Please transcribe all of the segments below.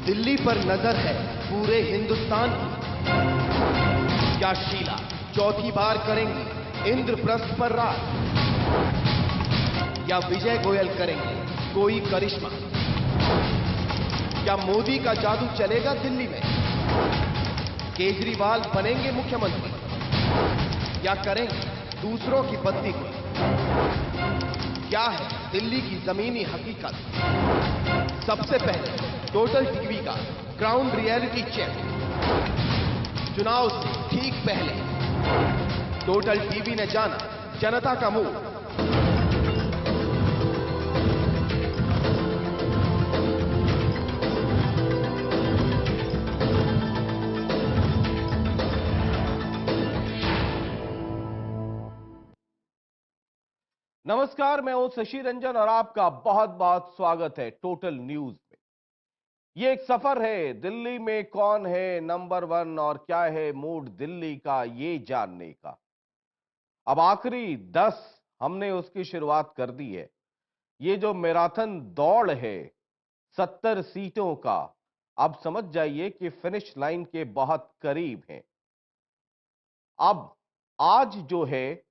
दिल्ली पर नजर है पूरे हिंदुस्तान की। क्या शीला चौथी बार करेंगी इंद्रप्रस्थ पर राज, या विजय गोयल करेंगे कोई करिश्मा? क्या मोदी का जादू चलेगा दिल्ली में? केजरीवाल बनेंगे मुख्यमंत्री, या करेंगे दूसरों की बत्ती को? क्या है दिल्ली की जमीनी हकीकत? सबसे पहले टोटल टीवी का ग्राउंड रियलिटी चेक। चुनाव से ठीक पहले टोटल टीवी ने जाना जनता का मूड। नमस्कार, मैं हूं शशि रंजन और आपका बहुत बहुत स्वागत है टोटल न्यूज में। ये एक सफर है, दिल्ली में कौन है नंबर 1 और क्या है मूड दिल्ली का, ये जानने का। अब आखिरी 10 हमने उसकी शुरुआत कर दी है। ये जो मैराथन दौड़ है 70 सीटों का, अब समझ जाइए कि फिनिश लाइन के बहुत करीब है। अब आज जो है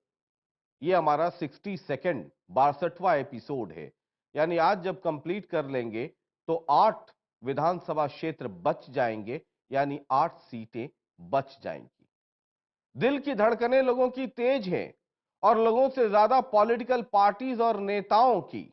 ये हमारा 62nd 62वां एपिसोड है। यानी आज जब कंप्लीट कर लेंगे तो 8 विधानसभा क्षेत्र बच जाएंगे, यानी 8 सीटें बच जाएंगी। दिल की धड़कनें लोगों की तेज हैं और लोगों से ज्यादा पॉलिटिकल पार्टीज और नेताओं की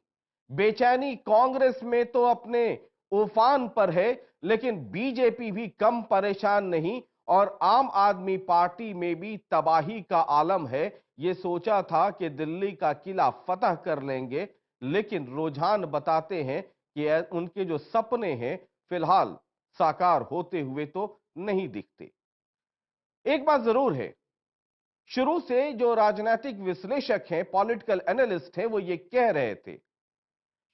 बेचैनी कांग्रेस में तो अपने उफान पर है, लेकिन बीजेपी भी कम परेशान नहीं और आम आदमी पार्टी में भी तबाही का आलम है। ये सोचा था कि दिल्ली का किला फतह कर लेंगे, लेकिन रुझान बताते हैं कि उनके जो सपने हैं फिलहाल साकार होते हुए तो नहीं दिखते। एक बात जरूर है, शुरू से जो राजनीतिक विश्लेषक हैं, पॉलिटिकल एनालिस्ट हैं, वो ये कह रहे थे,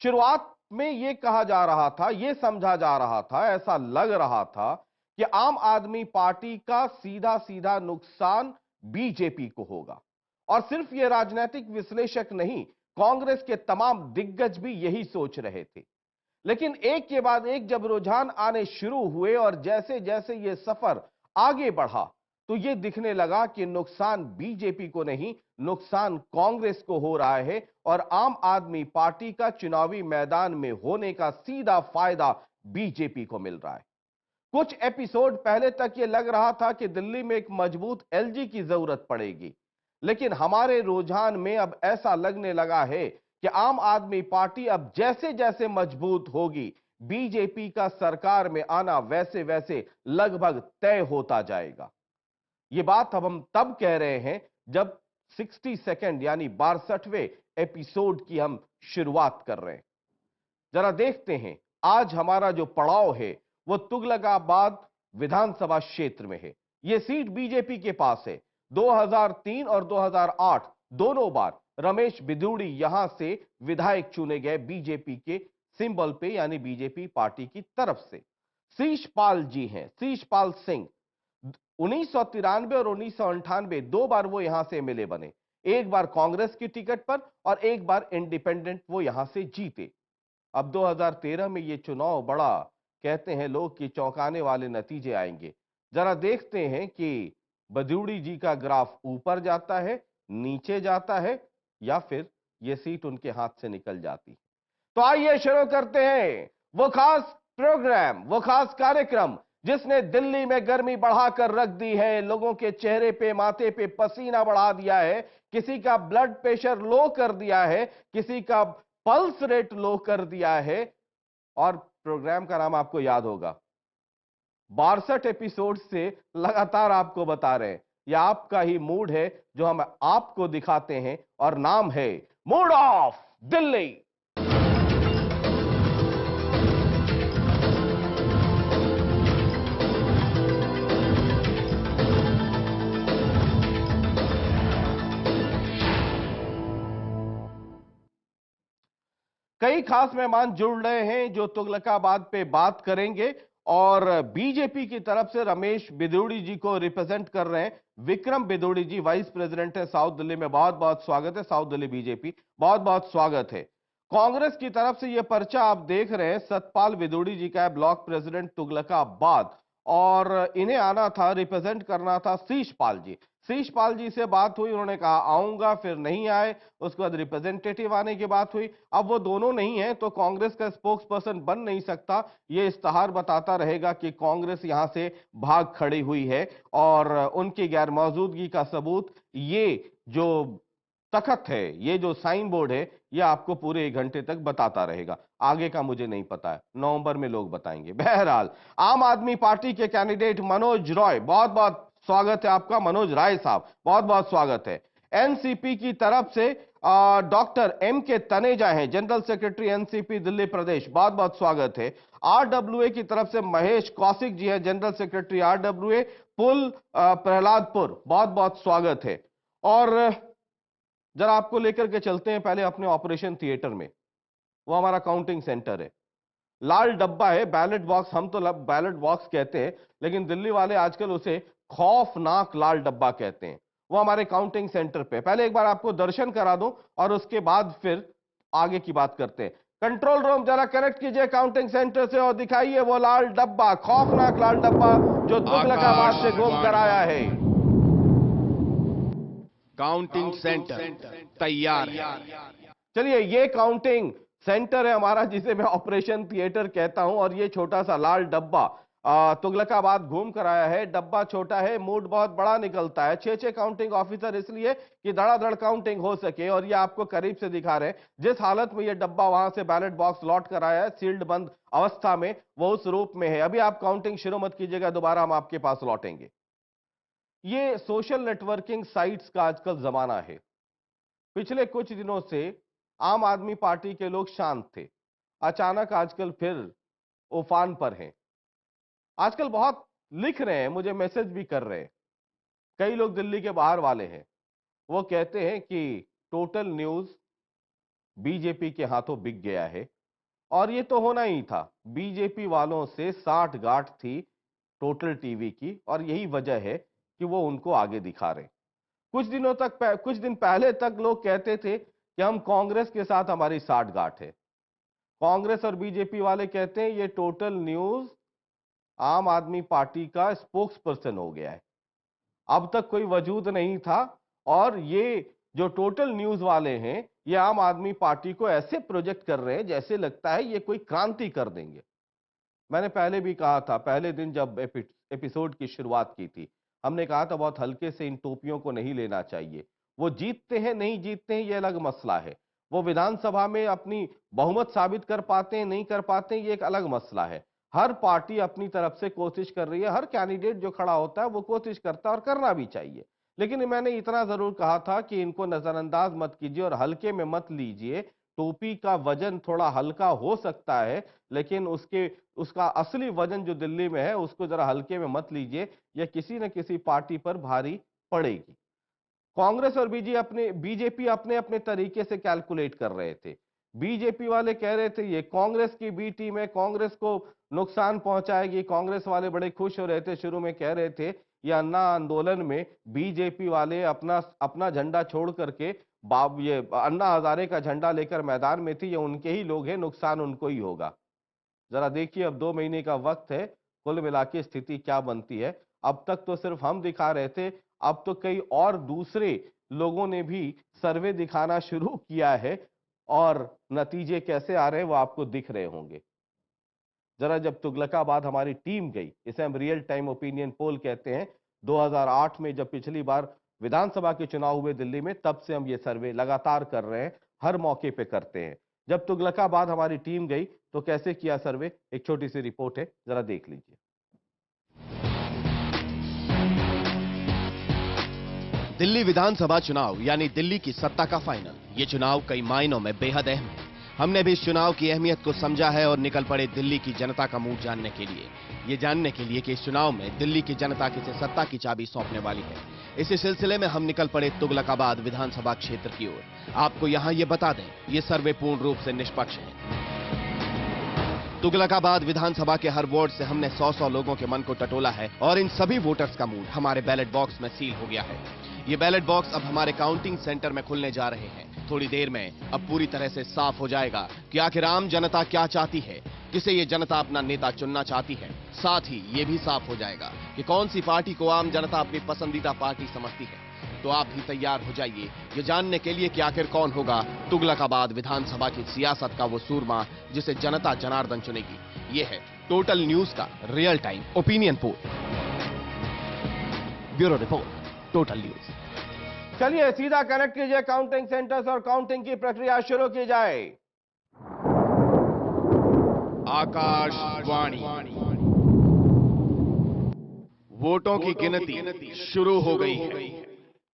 शुरुआत में ये कहा जा रहा था, ये समझा जा रहा था, ऐसा लग रहा था कि आम आदमी पार्टी का सीधा सीधा नुकसान बीजेपी को होगा। और सिर्फ ये राजनीतिक विश्लेषक नहीं, कांग्रेस के तमाम दिग्गज भी यही सोच रहे थे। लेकिन एक के बाद एक जब रुझान आने शुरू हुए और जैसे जैसे ये सफर आगे बढ़ा तो ये दिखने लगा कि नुकसान बीजेपी को नहीं, नुकसान कांग्रेस को हो रहा है और आम आदमी पार्टी का चुनावी मैदान में होने का सीधा फायदा बीजेपी को मिल रहा है। कुछ एपिसोड पहले तक ये लग रहा था कि दिल्ली में एक मजबूत एलजी की जरूरत पड़ेगी, लेकिन हमारे रुझान में अब ऐसा लगने लगा है कि आम आदमी पार्टी अब जैसे जैसे मजबूत होगी, बीजेपी का सरकार में आना वैसे वैसे लगभग तय होता जाएगा। ये बात अब हम तब कह रहे हैं जब 62nd यानी 62वें एपिसोड की हम शुरुआत कर रहे हैं। जरा देखते हैं आज हमारा जो पड़ाव है वो तुगलकाबाद विधानसभा क्षेत्र में है। यह सीट बीजेपी के पास है। 2003 और 2008 दोनों बार रमेश बिधूड़ी यहां से विधायक चुने गए बीजेपी के सिंबल पे, यानी बीजेपी पार्टी की तरफ से। शीशपाल जी हैं, शीशपाल सिंह। 1993 और 1998 दो बार वो यहां से एमएलए बने, एक बार कांग्रेस की टिकट पर और एक बार इंडिपेंडेंट वो यहां से जीते। अब 2013 में ये चुनाव बड़ा, कहते हैं लोग कि चौंकाने वाले नतीजे आएंगे। जरा देखते हैं कि बदूड़ी जी का ग्राफ ऊपर जाता है, नीचे जाता है, या फिर यह सीट उनके हाथ से निकल जाती है। तो आइए शुरू करते हैं वो खास प्रोग्राम, वो खास कार्यक्रम जिसने दिल्ली में गर्मी बढ़ाकर रख दी है, लोगों के चेहरे पे माथे पे पसीना बढ़ा दिया है, किसी का ब्लड प्रेशर लो कर दिया है, किसी का पल्स रेट लो कर दिया है। और प्रोग्राम का नाम आपको याद होगा, 62 एपिसोड से लगातार आपको बता रहे हैं, यह आपका ही मूड है जो हम आपको दिखाते हैं और नाम है मूड ऑफ दिल्ली। कई खास मेहमान जुड़ रहे हैं जो तुगलकाबाद पे बात करेंगे और बीजेपी की तरफ से रमेश बिधूड़ी जी को रिप्रेजेंट कर रहे हैं विक्रम बिधूड़ी जी, वाइस प्रेसिडेंट है साउथ दिल्ली में। बहुत बहुत स्वागत है, साउथ दिल्ली बीजेपी, बहुत बहुत स्वागत है। कांग्रेस की तरफ से यह पर्चा आप देख रहे हैं, सतपाल विदुड़ी जी का है, ब्लॉक प्रेसिडेंट तुगलकाबाद। और इन्हें आना था, रिप्रेजेंट करना था शीशपाल जी। शीशपाल जी से बात हुई, उन्होंने कहा आऊंगा, फिर नहीं आए। उसके बाद रिप्रेजेंटेटिव आने की बात हुई। अब वो दोनों नहीं है तो कांग्रेस का स्पोक्स पर्सन बन नहीं सकता। ये इश्तहार बताता रहेगा कि कांग्रेस यहां से भाग खड़ी हुई है और उनकी गैर मौजूदगी का सबूत ये जो तखत है, ये जो साइन बोर्ड है, ये आपको पूरे 1 घंटे तक बताता रहेगा। आगे का मुझे नहीं पता है, नवंबर में लोग बताएंगे। बहरहाल, आम आदमी पार्टी के कैंडिडेट मनोज रॉय, बहुत बहुत स्वागत है आपका मनोज राय साहब, बहुत बहुत स्वागत है। एनसीपी की तरफ से डॉक्टर एम के तनेजा हैं, जनरल सेक्रेटरी एनसीपी दिल्ली प्रदेश, बहुत बहुत स्वागत है। आरडब्ल्यूए की तरफ से महेश कौशिक जी हैं, जनरल सेक्रेटरी आरडब्ल्यूए पुल प्रहलादपुर, बहुत बहुत स्वागत है। और जरा आपको लेकर के चलते हैं पहले अपने ऑपरेशन थिएटर में। वो हमारा काउंटिंग सेंटर है, लाल डब्बा है, बैलेट बॉक्स। हम तो बैलेट बॉक्स कहते हैं, लेकिन दिल्ली वाले आजकल उसे खौफनाक लाल डब्बा कहते हैं। वो हमारे काउंटिंग सेंटर पे, पहले एक बार आपको दर्शन करा दूं और उसके बाद फिर आगे की बात करते हैं। कंट्रोल रूम जरा कनेक्ट कीजिए काउंटिंग सेंटर से और दिखाइए वो लाल डब्बा, खौफनाक लाल डब्बा जो तुगलकाबाद से घूम कर आया है। काउंटिंग सेंटर तैयार है। चलिए, ये काउंटिंग सेंटर है हमारा, जिसे मैं ऑपरेशन थिएटर कहता हूं। और ये छोटा सा लाल डब्बा तुगलकाबाद घूम कर आया है। डब्बा छोटा है, मूड बहुत बड़ा निकलता है। 6 काउंटिंग ऑफिसर इसलिए कि धड़ाधड़ काउंटिंग हो सके। और ये आपको करीब से दिखा रहे हैं जिस हालत में ये डब्बा वहां से बैलेट बॉक्स लौट कर आया है, सील्ड बंद अवस्था में, वो उस रूप में है। अभी आप काउंटिंग शुरू मत कीजिएगा, दोबारा हम आपके पास लौटेंगे। ये सोशल नेटवर्किंग साइट्स का आजकल जमाना है। पिछले कुछ दिनों से आम आदमी पार्टी के लोग शांत थे, अचानक आजकल फिर उफान पर हैं। आजकल बहुत लिख रहे हैं, मुझे मैसेज भी कर रहे हैं। कई लोग दिल्ली के बाहर वाले हैं, वो कहते हैं कि टोटल न्यूज बीजेपी के हाथों बिक गया है। और ये तो होना ही था, बीजेपी वालों से साठ गांठ थी टोटल टीवी की, और यही वजह है कि वो उनको आगे दिखा रहे। कुछ दिन पहले तक लोग कहते थे कि हम कांग्रेस के साथ हमारी साठगांठ है। कांग्रेस और बीजेपी वाले कहते हैं ये टोटल न्यूज आम आदमी पार्टी का स्पोक्स पर्सन हो गया है। अब तक कोई वजूद नहीं था, और ये जो टोटल न्यूज वाले हैं, ये आम आदमी पार्टी को ऐसे प्रोजेक्ट कर रहे हैं जैसे लगता है ये कोई क्रांति कर देंगे। मैंने पहले भी कहा था, पहले दिन जब एपिसोड की शुरुआत की थी, हमने कहा था बहुत हल्के से इन टोपियों को नहीं लेना चाहिए। वो जीतते हैं नहीं जीतते हैं ये अलग मसला है, वो विधानसभा में अपनी बहुमत साबित कर पाते हैं नहीं कर पाते हैं ये एक अलग मसला है। हर पार्टी अपनी तरफ से कोशिश कर रही है, हर कैंडिडेट जो खड़ा होता है वो कोशिश करता है और करना भी चाहिए। लेकिन मैंने इतना जरूर कहा था कि इनको नजरअंदाज मत कीजिए और हल्के में मत लीजिए। टोपी का वजन थोड़ा हल्का हो सकता है, लेकिन उसका असली वजन जो दिल्ली में है उसको जरा हल्के में मत लीजिए, या किसी न किसी पार्टी पर भारी पड़ेगी। कांग्रेस और बीजेपी अपने अपने तरीके से कैलकुलेट कर रहे थे। बीजेपी वाले कह रहे थे ये कांग्रेस की बी टीम है, कांग्रेस को नुकसान पहुंचाएगी। कांग्रेस वाले बड़े खुश हो रहे थे, शुरू में कह रहे थे ये अन्ना आंदोलन में बीजेपी वाले अपना अपना झंडा छोड़ करके ये अन्ना हजारे का झंडा लेकर मैदान में थी, ये उनके ही लोग हैं, नुकसान उनको ही होगा। जरा देखिए, अब 2 महीने का वक्त है, कुल मिला के स्थिति क्या बनती है। अब तक तो सिर्फ हम दिखा रहे थे, अब तो कई और दूसरे लोगों ने भी सर्वे दिखाना शुरू किया है, और नतीजे कैसे आ रहे हैं वो आपको दिख रहे होंगे। जरा जब तुगलकाबाद हमारी टीम गई, इसे हम रियल टाइम ओपिनियन पोल कहते हैं, 2008 में जब पिछली बार विधानसभा के चुनाव हुए दिल्ली में, तब से हम ये सर्वे लगातार कर रहे हैं, हर मौके पे करते हैं। जब तुगलकाबाद हमारी टीम गई तो कैसे किया सर्वे, एक छोटी सी रिपोर्ट है, जरा देख लीजिए। दिल्ली विधानसभा चुनाव यानी दिल्ली की सत्ता का फाइनल। ये चुनाव कई मायनों में बेहद अहम है। हमने भी इस चुनाव की अहमियत को समझा है और निकल पड़े दिल्ली की जनता का मूड जानने के लिए। ये जानने के लिए कि इस चुनाव में दिल्ली की जनता किसे सत्ता की चाबी सौंपने वाली है। इसी सिलसिले में हम निकल पड़े तुगलकाबाद विधानसभा क्षेत्र की ओर। आपको यहां ये बता दें, ये सर्वे पूर्ण रूप से निष्पक्ष है। तुगलकाबाद विधानसभा के हर वार्ड से हमने 100-100 लोगों के मन को टटोला है, और इन सभी वोटर्स का मूड हमारे बैलेट बॉक्स में सील हो गया है। ये बैलेट बॉक्स अब हमारे काउंटिंग सेंटर में खुलने जा रहे हैं। थोड़ी देर में अब पूरी तरह से साफ हो जाएगा कि आखिर आम जनता क्या चाहती है, किसे ये जनता अपना नेता चुनना चाहती है। साथ ही ये भी साफ हो जाएगा कि कौन सी पार्टी को आम जनता अपनी पसंदीदा पार्टी समझती है। तो आप भी तैयार हो जाइए ये जानने के लिए कि आखिर कौन होगा तुगलकाबाद विधानसभा की सियासत का वो सूरमा जिसे जनता जनार्दन चुनेगी। ये है टोटल न्यूज का real time opinion poll. Bureau report, total news. चलिए सीधा कनेक्ट कीजिए काउंटिंग सेंटर्स और काउंटिंग की प्रक्रिया शुरू की जाए। आकाशवाणी। वोटों की गिनती शुरू हो गई है।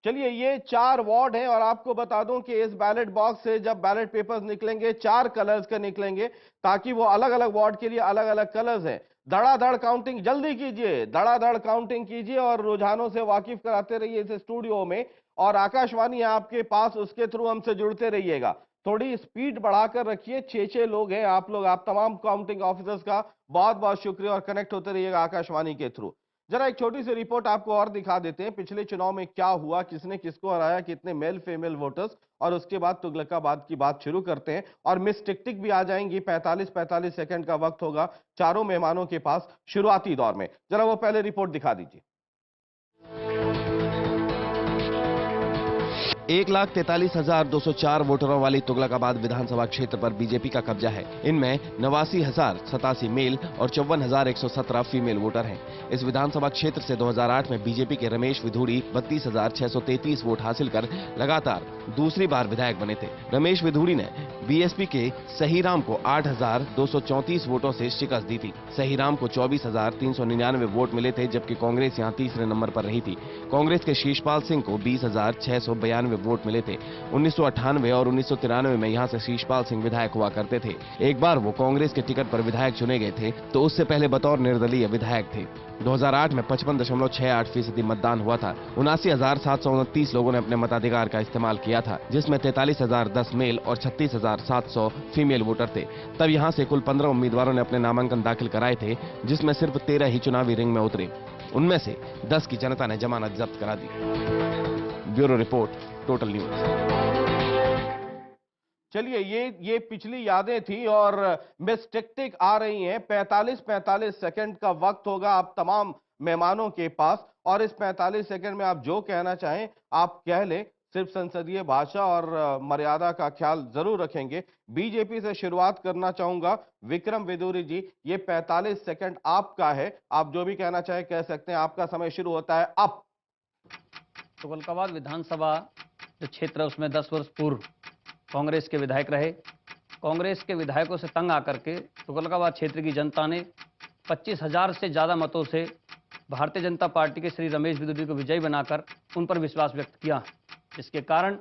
चलिए ये 4 वार्ड हैं और आपको बता दूं कि इस बैलेट बॉक्स से जब बैलेट पेपर्स निकलेंगे 4 कलर्स के निकलेंगे, ताकि वो अलग अलग वार्ड के लिए अलग अलग कलर्स हैं। धड़ाधड़ काउंटिंग जल्दी कीजिए, धड़ाधड़ काउंटिंग कीजिए और रुझानों से वाकिफ कराते रहिए इस स्टूडियो में। और आकाशवाणी आपके पास, उसके थ्रू हमसे जुड़ते रहिएगा। थोड़ी स्पीड बढ़ाकर रखिए, 6 लोग हैं आप लोग। आप तमाम काउंटिंग ऑफिसर्स का बहुत बहुत शुक्रिया और कनेक्ट होते रहिएगा आकाशवाणी के थ्रू। जरा एक छोटी सी रिपोर्ट आपको और दिखा देते हैं, पिछले चुनाव में क्या हुआ, किसने किसको हराया, कितने मेल फीमेल वोटर्स, और उसके बाद तुगलकाबाद की बात शुरू करते हैं। और मिस टिक भी आ जाएंगी, 45-45 सेकंड का वक्त होगा चारों मेहमानों के पास शुरुआती दौर में। जरा वो पहले रिपोर्ट दिखा दीजिए। 1,43,204 वोटरों वाली तुगलकाबाद विधानसभा क्षेत्र पर बीजेपी का कब्जा है। इनमें 89,087 मेल और 54,117 फीमेल वोटर हैं। इस विधानसभा क्षेत्र से 2008 में बीजेपी के रमेश विधूड़ी 32,633 वोट हासिल कर लगातार दूसरी बार विधायक बने थे। रमेश विधूड़ी ने बीएसपी के सहीराम को 8,234 वोटों से शिकस्त दी थी। सहीराम को 24,399 वोट मिले थे, जबकि कांग्रेस यहां तीसरे नंबर पर रही थी। कांग्रेस के शीशपाल सिंह को 20,692 वोट मिले थे। 1998 और 1993 में यहां से शीशपाल सिंह विधायक हुआ करते थे। एक बार वो कांग्रेस के टिकट पर विधायक चुने गए थे, तो उससे पहले बतौर निर्दलीय विधायक थे। 2008 में 55.68% मतदान हुआ था। 79,729 लोगों ने अपने मताधिकार का इस्तेमाल किया था, जिसमें 43,010 मेल और 36,700 फीमेल वोटर थे। तब यहां से कुल 15 उम्मीदवारों ने अपने नामांकन दाखिल कराए थे, जिसमें सिर्फ 13 ही चुनावी रिंग में उतरे। उनमें से 10 की जनता ने जमानत जब्त करा दी। Bureau report, total news. चलिए ये पिछली यादें थी और मिस टिक आ रही हैं। 45-45 सेकंड का वक्त होगा आप तमाम मेहमानों के पास, और इस 45 सेकंड में आप जो कहना चाहें आप कह लें। सिर्फ संसदीय भाषा और मर्यादा का ख्याल जरूर रखेंगे। बीजेपी से शुरुआत करना चाहूंगा। विक्रम विदुरी जी, ये 45 सेकंड आपका है, आप जो भी कहना चाहें कह सकते हैं। आपका समय शुरू होता है अब। तुगलकाबाद विधानसभा जो क्षेत्र है उसमें 10 वर्ष पूर्व कांग्रेस के विधायक रहे। कांग्रेस के विधायकों से तंग आकर के तुगलकाबाद क्षेत्र की जनता ने 25,000 से ज़्यादा मतों से भारतीय जनता पार्टी के श्री रमेश विदुरी को विजयी बनाकर उन पर विश्वास व्यक्त किया, जिसके कारण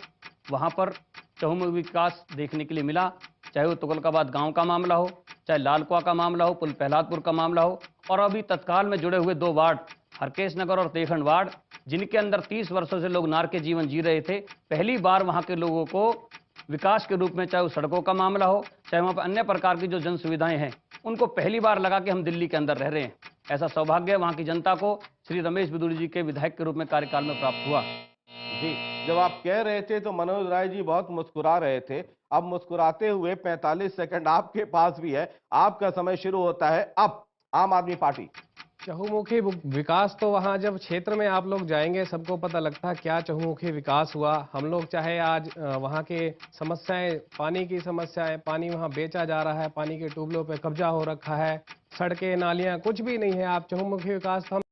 वहां पर चहुमुखी विकास देखने के लिए मिला। चाहे वो तुगलकाबाद गांव का मामला हो, चाहे लालकुआ का मामला हो, पुल प्रहलादपुर का मामला हो, और अभी तत्काल में जुड़े हुए 2 वार्ड हरकेश नगर और तेखंड वार्ड, जिनके अंदर 30 वर्षों से लोग नार के जीवन जी रहे थे। पहली बार वहां के लोगों को विकास के रूप में, चाहे वो सड़कों का मामला हो, चाहे वहां पर अन्य प्रकार की जो जन सुविधाएं हैं, उनको पहली बार लगा कि हम दिल्ली के अंदर रह रहे हैं। ऐसा सौभाग्य वहां की जनता को श्री रमेश विदुरी जी के विधायक के रूप में कार्यकाल में प्राप्त हुआ। जी, जब आप कह रहे थे तो मनोज राय जी बहुत मुस्कुरा रहे थे। अब मुस्कुराते हुए 45 सेकंड आपके पास भी है। आपका समय शुरू होता है अब। आम आदमी पार्टी। चहुमुखी विकास तो वहाँ जब क्षेत्र में आप लोग जाएंगे सबको पता लगता है क्या चहुमुखी विकास हुआ। हम लोग चाहे आज वहाँ के समस्याएं, पानी की समस्याएं, पानी वहाँ बेचा जा रहा है, पानी के ट्यूबवेलों पे कब्जा हो रखा है, सड़कें नालियाँ कुछ भी नहीं है। आप चहुमुखी विकास तो हम